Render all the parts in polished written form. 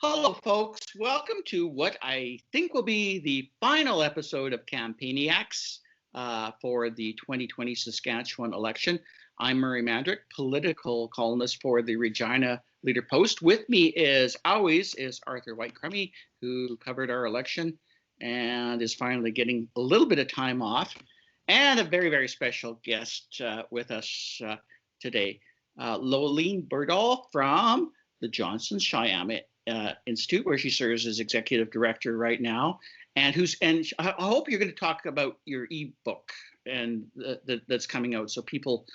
Hello, folks. Welcome to what I think will be the final episode of Campaigniacs for the 2020 Saskatchewan election. I'm Murray Mandrick, political columnist for the Regina Leader Post. With me, as always, is Arthur White-Crummy, who covered our election and is finally getting a little bit of time off, and a very, very special guest with us today, Lolene Berdahl from the Johnson Cheyenne Institute, where she serves as executive director right now, and I hope you're going to talk about your ebook and that's coming out, so people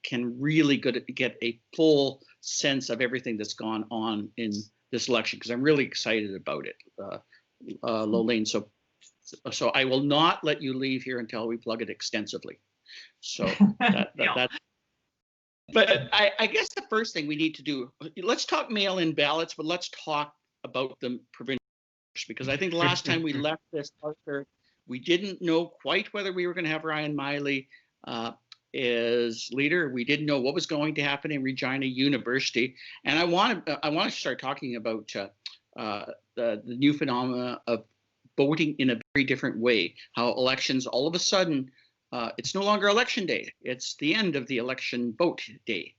can really get a full sense of everything that's gone on in this election, because I'm really excited about it, Lolene. So I will not let you leave here until we plug it extensively. So that. But I guess the first thing we need to do, let's talk mail-in ballots, but let's talk about the provincial, because I think the last time we left this, Arthur, we didn't know quite whether we were going to have Ryan Miley as leader. We didn't know what was going to happen in Regina University, and I want to start talking about the new phenomena of voting in a very different way. How elections all of a sudden. It's no longer election day. It's the end of the election vote day.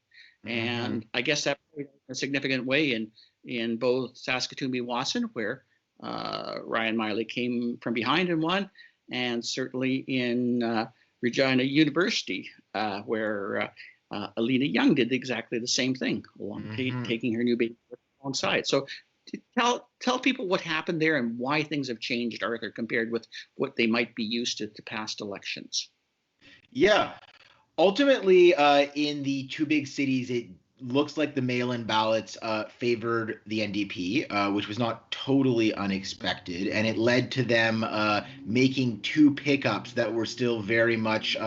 And I guess that played a significant way in both Saskatoon-Wason, where Ryan Miley came from behind and won, and certainly in Regina University, where Alina Young did exactly the same thing, taking her new baby alongside. So tell people what happened there and why things have changed, Arthur, compared with what they might be used to past elections. Yeah, ultimately, in the two big cities, it looks like the mail-in ballots favored the NDP, which was not totally unexpected, and it led to them making two pickups that were still very much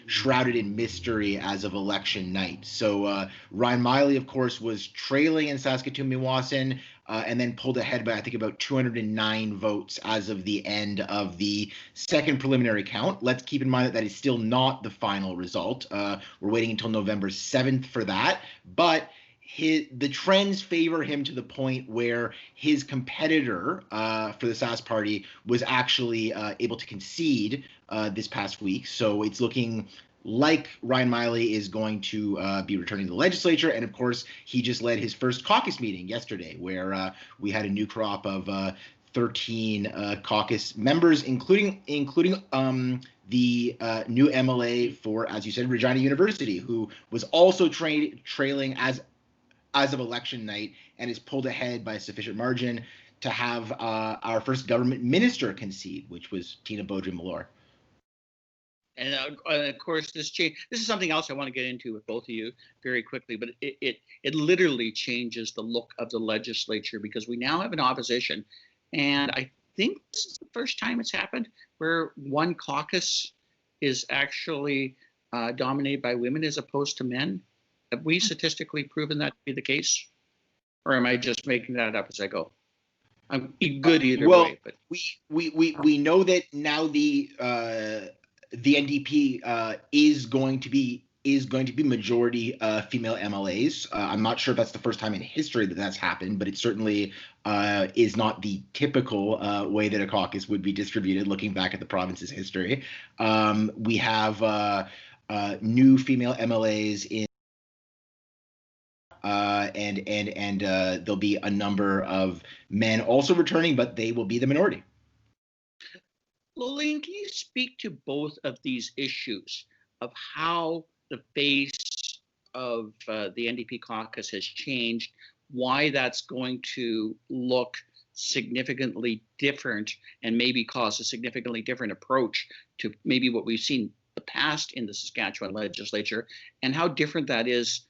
shrouded in mystery as of election night. So Ryan Miley, of course, was trailing in Saskatoon-Wason, and then pulled ahead by, I think, about 209 votes as of the end of the second preliminary count. Let's keep in mind that is still not the final result. We're waiting until November 7th for that. But the trends favor him to the point where his competitor for the Sask party was actually able to concede this past week. So it's looking like Ryan Miley is going to be returning to the legislature. And of course, he just led his first caucus meeting yesterday, where we had a new crop of 13 caucus members, including the new MLA for, as you said, Regina University, who was also trailing as of election night and is pulled ahead by a sufficient margin to have our first government minister concede, which was Tina Beaudry-Malloy. And of course, this is something else I want to get into with both of you very quickly, but it literally changes the look of the legislature, because we now have an opposition, and I think this is the first time it's happened where one caucus is actually dominated by women as opposed to men. Have we statistically proven that to be the case, or am I just making that up as I go? I'm good either way. But we know that now the NDP is going to be majority female MLAs. I'm not sure if that's the first time in history that that's happened, but it certainly is not the typical way that a caucus would be distributed. Looking back at the province's history, we have new female MLAs in. And there'll be a number of men also returning, but they will be the minority. Lolene, can you speak to both of these issues of how the face of the NDP caucus has changed, why that's going to look significantly different and maybe cause a significantly different approach to maybe what we've seen in the past in the Saskatchewan legislature, and how different that is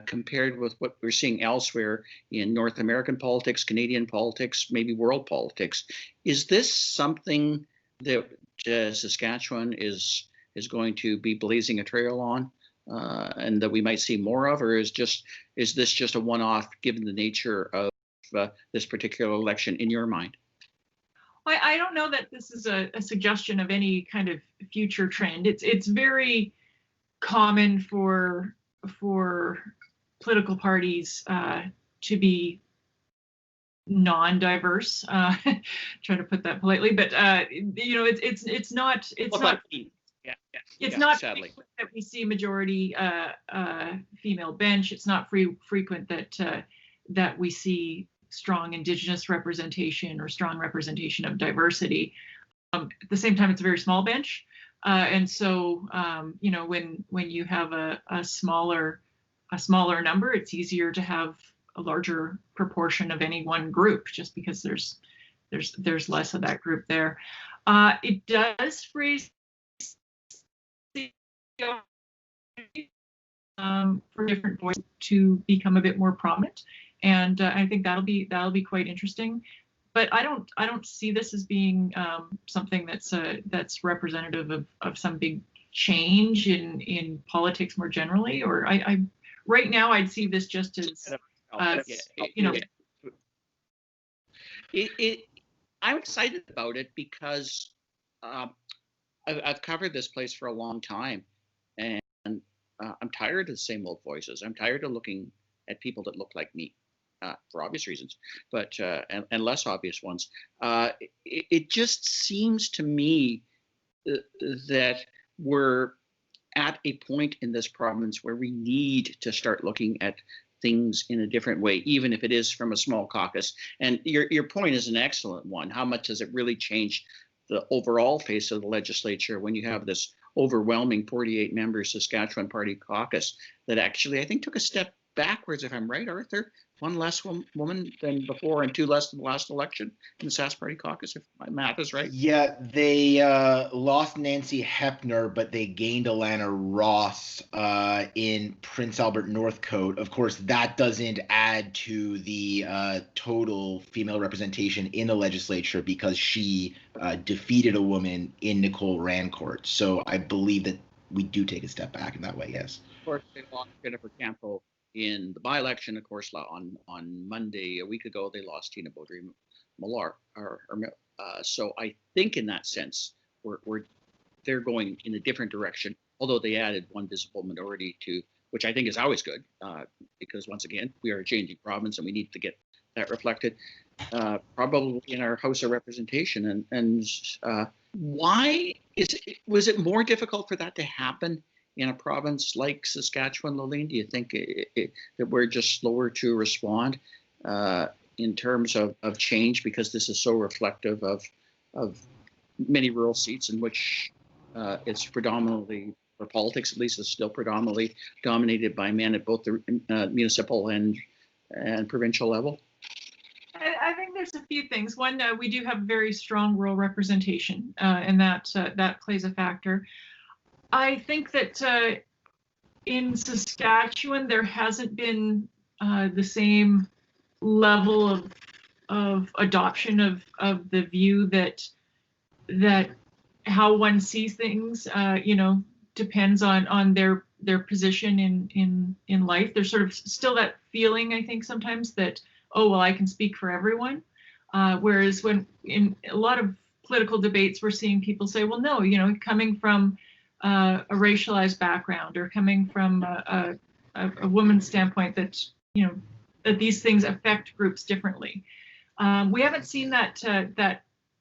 compared with what we're seeing elsewhere in North American politics, Canadian politics, maybe world politics? Is this something that Saskatchewan is going to be blazing a trail on, and that we might see more of, or is this just a one-off given the nature of this particular election in your mind? I don't know that this is a suggestion of any kind of future trend. It's very common for political parties to be non-diverse. Trying to put that politely, but it's not it's not sadly frequent that we see majority female bench. It's not frequent that we see strong Indigenous representation or strong representation of diversity. At the same time, it's a very small bench, and so when you have a smaller number, it's easier to have a larger proportion of any one group, just because there's less of that group there. It does raise for different voices to become a bit more prominent, and I think that'll be quite interesting. But I don't see this as being something that's representative of some big change in politics more generally. Or I right now I'd see this just as I'm excited about it because I've covered this place for a long time, and I'm tired of the same old voices. I'm tired of looking at people that look like me, for obvious reasons, but and less obvious ones. It just seems to me that we're at a point in this province where we need to start looking at things in a different way, even if it is from a small caucus. And your point is an excellent one. How much does it really change the overall face of the legislature when you have this overwhelming 48-member Saskatchewan Party caucus that actually, I think, took a step backwards, if I'm right, Arthur? One less woman than before and two less than the last election in the Sask Party caucus, if my math is right. Yeah, they lost Nancy Hepner, but they gained Alana Ross in Prince Albert Northcote. Of course, that doesn't add to the total female representation in the legislature because she defeated a woman in Nicole Rancourt. So I believe that we do take a step back in that way, yes. Of course, they lost Jennifer Campo in the by-election. Of course, on Monday, a week ago, they lost Tina Baudry-Millar. So I think in that sense, they're going in a different direction, although they added one visible minority to, which I think is always good, because once again, we are a changing province and we need to get that reflected, probably in our House of Representation. And why was it more difficult for that to happen in a province like Saskatchewan, Lolene? Do you think that we're just slower to respond in terms of change because this is so reflective of many rural seats in which it's predominantly, for politics at least, is still predominantly dominated by men at both the municipal and provincial level? I think there's a few things. One, we do have very strong rural representation, and that plays a factor. I think that in Saskatchewan, there hasn't been the same level of adoption of the view that how one sees things, depends on their position in life. There's sort of still that feeling, I think, sometimes that, oh, well, I can speak for everyone. Whereas when in a lot of political debates, we're seeing people say, well, no, coming from a racialized background or coming from a woman's standpoint that these things affect groups differently. We haven't seen that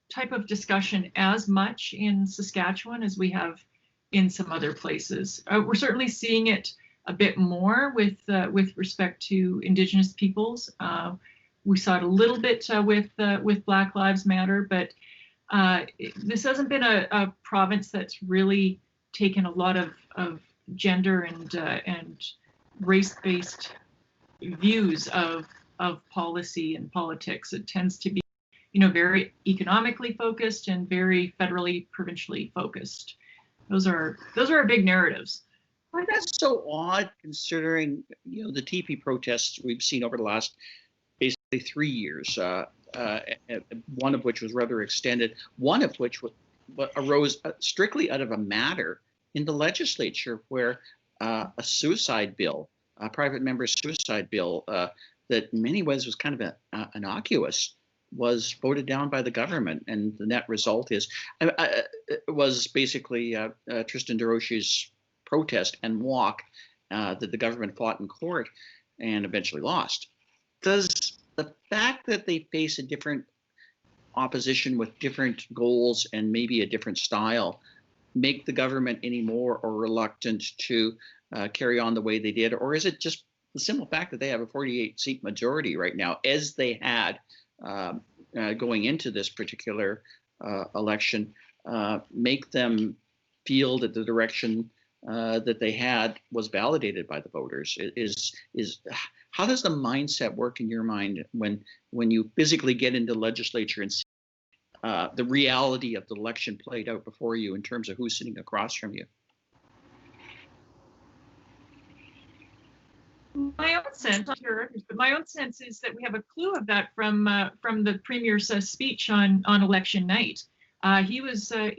type of discussion as much in Saskatchewan as we have in some other places. We're certainly seeing it a bit more with respect to Indigenous peoples. We saw it a little bit with Black Lives Matter, but this hasn't been a province that's really taken a lot of gender and race-based views of policy and politics. It tends to be, very economically focused and very federally, provincially focused. Those are our big narratives. Well, that's so odd considering, the TP protests we've seen over the last basically 3 years, one of which was rather extended, one of which arose strictly out of a matter in the legislature where a suicide bill, a private member's suicide bill that in many ways was kind of innocuous, was voted down by the government. And the net result was basically Tristan DeRoche's protest and walk that the government fought in court and eventually lost. Does the fact that they face a different opposition with different goals and maybe a different style make the government any more or reluctant to carry on the way they did? Or is it just the simple fact that they have a 48-seat majority right now, as they had going into this particular election, make them feel that the direction that they had was validated by the voters? How does the mindset work in your mind when you physically get into the legislature and see the reality of the election played out before you in terms of who's sitting across from you? My own sense, not sure, but my own sense is that we have a clue of that from the Premier's speech on election night. He was, I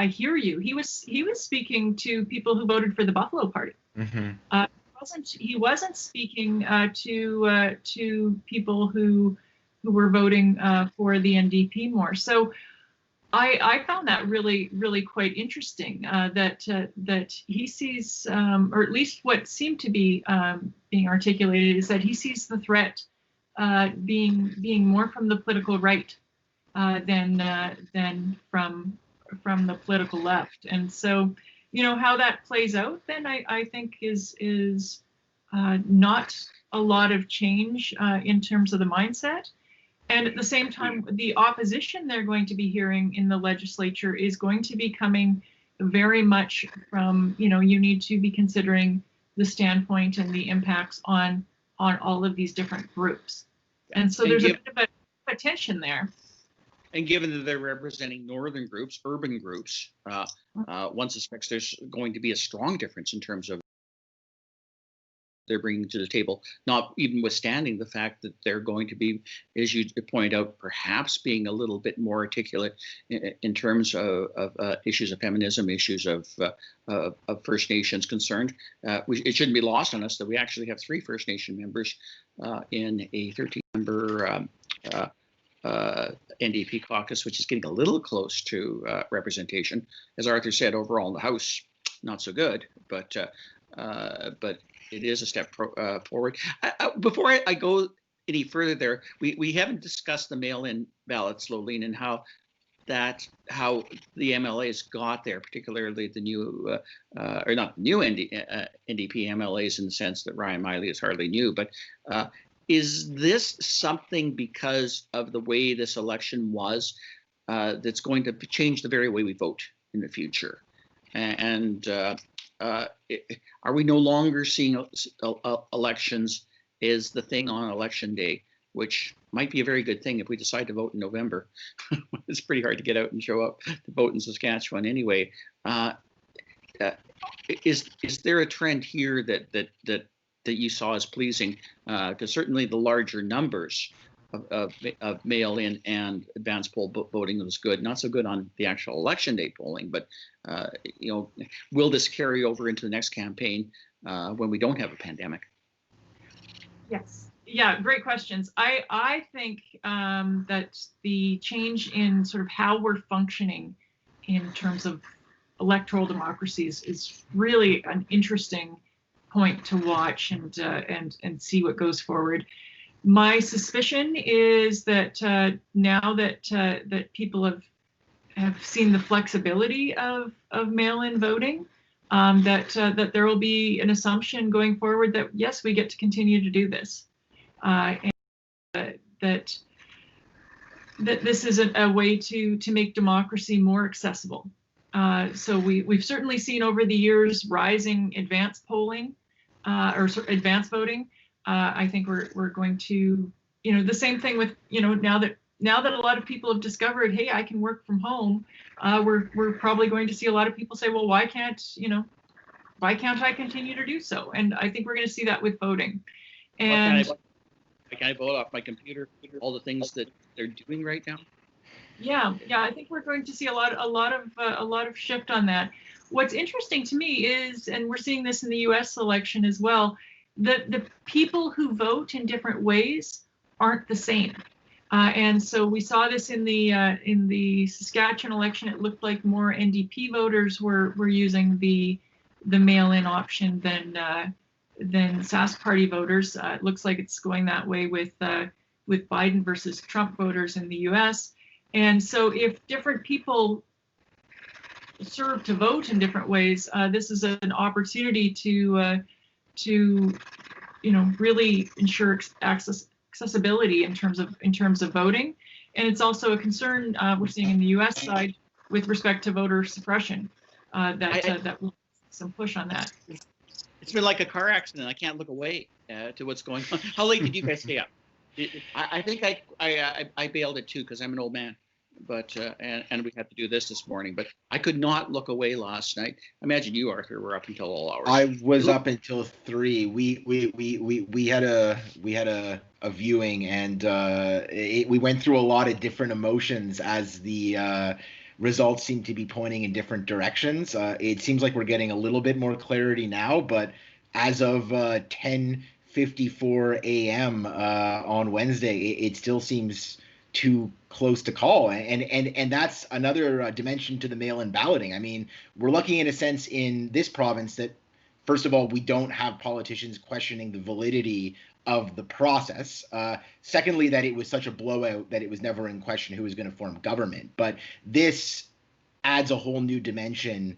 hear you. He was speaking to people who voted for the Buffalo Party. Mm-hmm. He wasn't speaking to people who were voting for the NDP more. So I found that really, really quite interesting, that he sees, or at least what seemed to be being articulated, is that he sees the threat being more from the political right than from the political left. And so, how that plays out, then I think is not a lot of change in terms of the mindset. And at the same time, the opposition they're going to be hearing in the legislature is going to be coming very much from, you need to be considering the standpoint and the impacts on all of these different groups. And so there's a bit of a tension there. And given that they're representing northern groups, urban groups, one suspects there's going to be a strong difference in terms of they're bringing to the table, not even withstanding the fact that they're going to be, as you point out, perhaps being a little bit more articulate in terms of issues of feminism, issues of First Nations concerned. It shouldn't be lost on us that we actually have 3 First Nation members in a 13-member NDP caucus, which is getting a little close to representation. As Arthur said, overall in the House, not so good, but it is a step forward. Before I go any further there, we haven't discussed the mail-in ballots, Lolene, and how the MLAs got there, particularly the new, or not new NDP MLAs, in the sense that Ryan Miley is hardly new, but is this something because of the way this election was that's going to change the very way we vote in the future? And are we no longer seeing elections as the thing on election day, which might be a very good thing if we decide to vote in November? It's pretty hard to get out and show up to vote in Saskatchewan anyway. Is there a trend here that you saw as pleasing? Because certainly the larger numbers of mail-in and advance poll voting was good. Not so good on the actual election day polling, but will this carry over into the next campaign when we don't have a pandemic? Yes. Yeah, great questions. I think that the change in sort of how we're functioning in terms of electoral democracies is really an interesting point to watch and see what goes forward. My suspicion is that now that people have seen the flexibility of mail-in voting, that there will be an assumption going forward that yes, we get to continue to do this, and that this is a way to make democracy more accessible. So we've certainly seen over the years rising advance polling or advance voting. I think we're going to, the same thing with, now that a lot of people have discovered, hey, I can work from home, we're probably going to see a lot of people say, well, why can't I continue to do so? And I think we're going to see that with voting. And can I vote off my computer? All the things that they're doing right now. Yeah, I think we're going to see a lot of shift on that. What's interesting to me is, and we're seeing this in the U.S. election as well, the people who vote in different ways aren't the same. And so we saw this in the Saskatchewan election. It looked like more NDP voters were using the mail-in option Sask Party voters. It looks like it's going that way with Biden versus Trump voters in the U.S. And so, if different people serve to vote in different ways, this is an opportunity to really ensure accessibility in terms of voting. And it's also a concern we're seeing in the U.S. side with respect to voter suppression. That will some push on that. It's been like a car accident. I can't look away to what's going on. How late did you guys stay up? I think I bailed at 2 because I'm an old man, but and we had to do this morning. But I could not look away last night. Imagine you, Arthur, were up until all hours. I was up until 3. We had a viewing, and we went through a lot of different emotions as the results seem to be pointing in different directions. It seems like we're getting a little bit more clarity now, but as of 10:54 a.m. On Wednesday, it still seems too close to call, and that's another dimension to the mail-in balloting. I mean, we're lucky in a sense in this province that, first of all, we don't have politicians questioning the validity of the process. Secondly, that it was such a blowout that it was never in question who was going to form government. But this adds a whole new dimension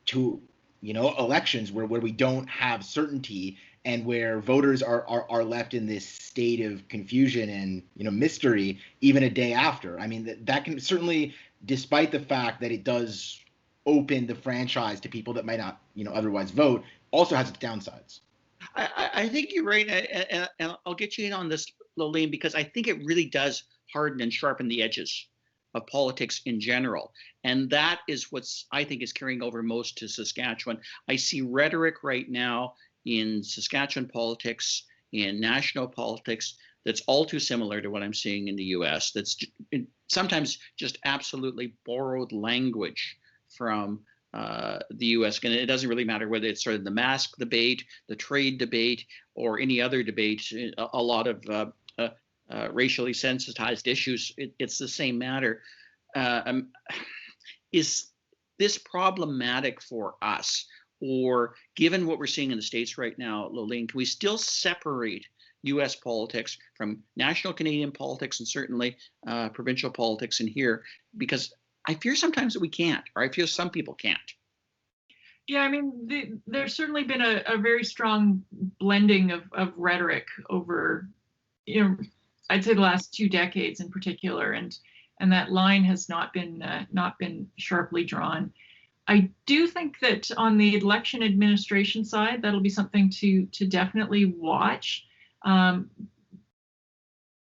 to, elections where we don't have certainty and where voters are left in this state of confusion and, mystery even a day after. I mean, that can certainly, despite the fact that it does open the franchise to people that might not, otherwise vote, also has its downsides. I think you're right, and I'll get you in on this, Lolene, because I think it really does harden and sharpen the edges of politics in general. And that is what's, I think, is carrying over most to Saskatchewan. I see rhetoric right now in Saskatchewan politics, in national politics, that's all too similar to what I'm seeing in the US. That's sometimes just absolutely borrowed language from the US. And it doesn't really matter whether it's sort of the mask debate, the trade debate, or any other debate. A lot of racially sensitized issues, it's the same matter. Is this problematic for us? Or given what we're seeing in the States right now, Lolene, can we still separate US politics from national Canadian politics and certainly provincial politics in here? Because I fear sometimes that we can't, or I feel some people can't. Yeah, I mean, there's certainly been a very strong blending of rhetoric over, I'd say the last 2 decades in particular, and that line has not been sharply drawn. I do think that on the election administration side, that'll be something to definitely watch.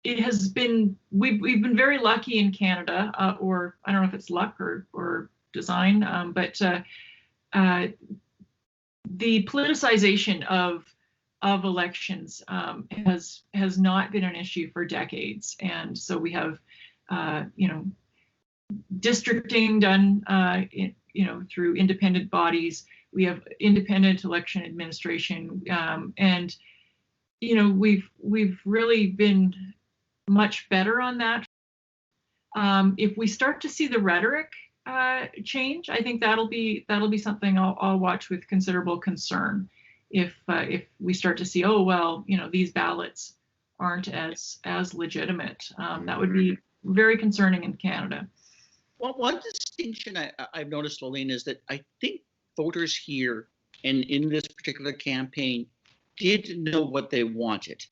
It has been, we've been very lucky in Canada, or I don't know if it's luck or design, but the politicization of elections has not been an issue for decades, and so we have districting done through independent bodies. We have independent election administration, and we've really been much better on that. If we start to see the rhetoric change, I think that'll be something I'll watch with considerable concern. If we start to see, these ballots aren't as legitimate, that would be very concerning in Canada. Well, one distinction I've noticed, Lolene, is that I think voters here and in this particular campaign did know what they wanted.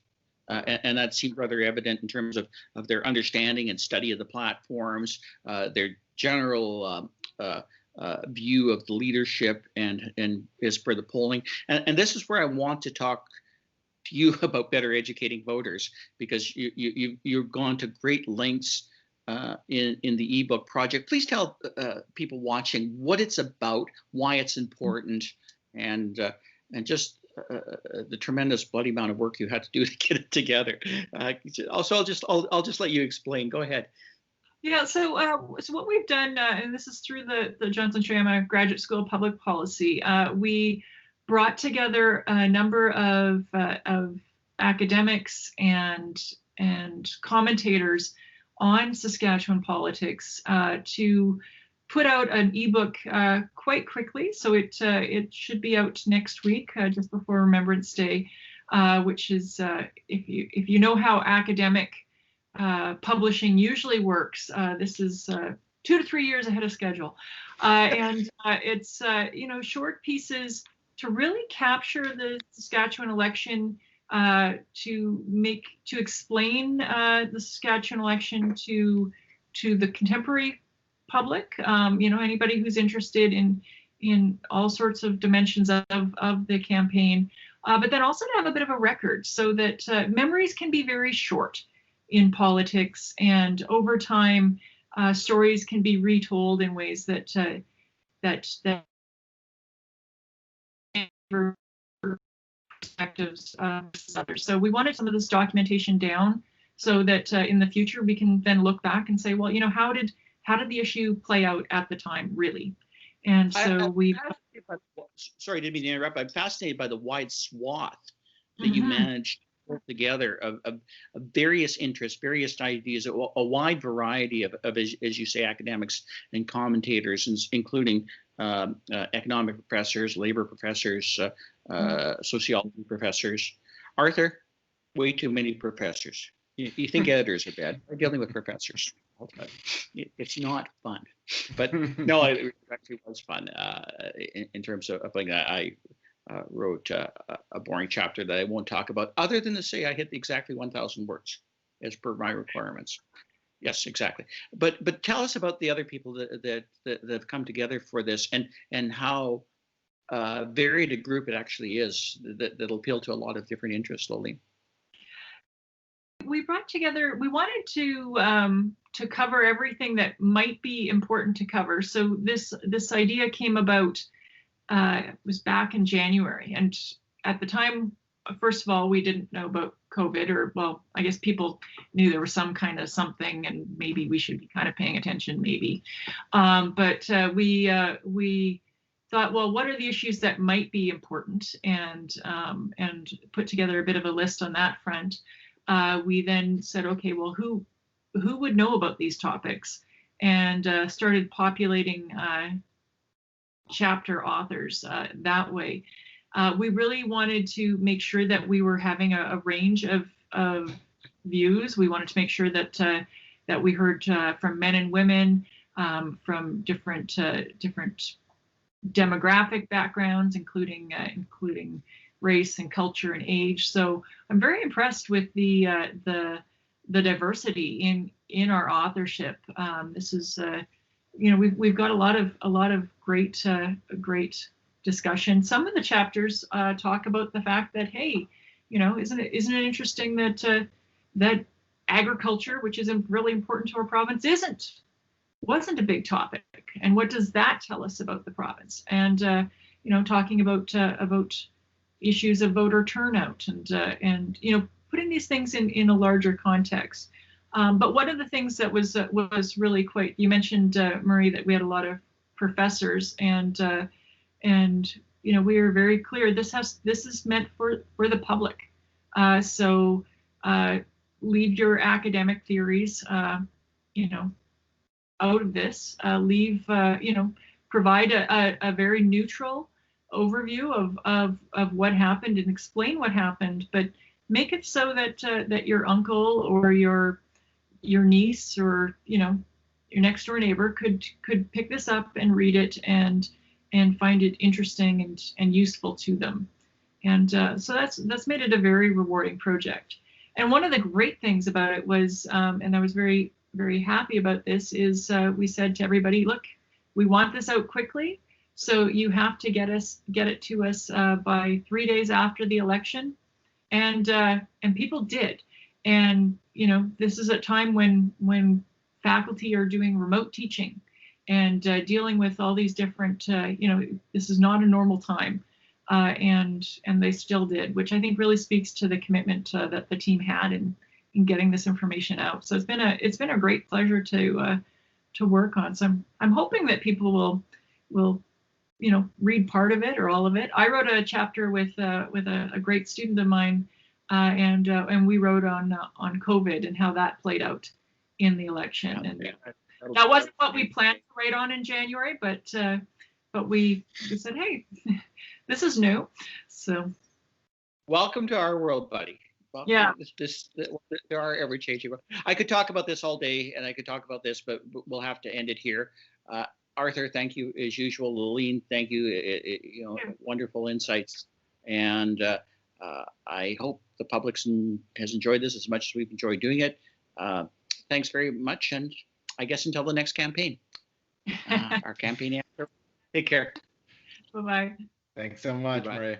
And that seemed rather evident in terms of their understanding and study of the platforms, their general view of the leadership and as per the polling. And this is where I want to talk to you about better educating voters, because you've gone to great lengths in the ebook project. Please tell people watching what it's about, why it's important, and just the tremendous bloody amount of work you had to do to get it together. Also, I'll just let you explain. Go ahead. Yeah. So what we've done, and this is through the Johnson Shama Graduate School of Public Policy, we brought together a number of academics and commentators on Saskatchewan politics to put out an ebook quite quickly, so it should be out next week, just before Remembrance Day, which is if you know how academic publishing usually works, this is 2 to 3 years ahead of schedule, and it's short pieces to really capture the Saskatchewan election, to explain the Saskatchewan election to the contemporary public, anybody who's interested in all sorts of dimensions of the campaign, but then also to have a bit of a record, so that memories can be very short in politics, and over time stories can be retold in ways that perspectives others. So we wanted some of this documentation down, so that in the future we can then look back and say, well, how did the issue play out at the time, really? And so sorry, didn't mean to interrupt. I'm fascinated by the wide swath that you managed to put together of various interests, various ideas, a wide variety of as you say, academics and commentators, including economic professors, labor professors, sociology professors. Arthur, way too many professors. You think editors are bad? We're dealing with professors. It's not fun, but no, it actually was fun in terms of like I wrote a boring chapter that I won't talk about, other than to say I hit exactly 1,000 words as per my requirements. Yes, exactly. But tell us about the other people that have come together for this, and how varied a group it actually is that'll appeal to a lot of different interests, Lolene. We brought together, we wanted to cover everything that might be important to cover. So this idea came about, it was back in January. And at the time, first of all, we didn't know about COVID, or, well, I guess people knew there was some kind of something and maybe we should be kind of paying attention, maybe. But we thought, well, what are the issues that might be important, and put together a bit of a list on that front. We then said, okay, well, who would know about these topics, and started populating chapter authors that way. We really wanted to make sure that we were having a range of views. We wanted to make sure that we heard from men and women, from different demographic backgrounds, including race and culture and age. So I'm very impressed with the diversity in our authorship. This is we've got a lot of great discussion. Some of the chapters talk about the fact that, hey, isn't it interesting that agriculture, which is really important to our province, wasn't a big topic, and what does that tell us about the province? And talking about issues of voter turnout, and putting these things in a larger context. But one of the things that was really quite, you mentioned, Murray, that we had a lot of professors, and we are very clear this is meant for the public. So leave your academic theories out of this. Provide a very neutral overview of what happened, and explain what happened, but make it so that your uncle or your niece, or your next door neighbor could pick this up and read it and find it interesting and useful to them. And so that's made it a very rewarding project. And one of the great things about it was, and I was very, very happy about this, is we said to everybody, look, we want this out quickly, so you have to get it to us by 3 days after the election. And people did. And this is a time when faculty are doing remote teaching and dealing with all these different, this is not a normal time, and they still did, which I think really speaks to the commitment that the team had in getting this information out. So it's been a great pleasure to work on. So I'm hoping that people will read part of it or all of it. I wrote a chapter with a great student of mine, and we wrote on COVID and how that played out in the election. And That wasn't what we planned to write on in January, but we said, hey, this is new. So welcome to our world, buddy. Welcome. Yeah. There are ever changing. I could talk about this all day, and I could talk about this, but we'll have to end it here. Arthur, thank you as usual. Lillian, thank you. Wonderful insights, and I hope the public has enjoyed this as much as we've enjoyed doing it. Thanks very much, and I guess until the next campaign. Our campaign after. Take care. Bye-bye. Thanks so much, Bye-bye. Marie.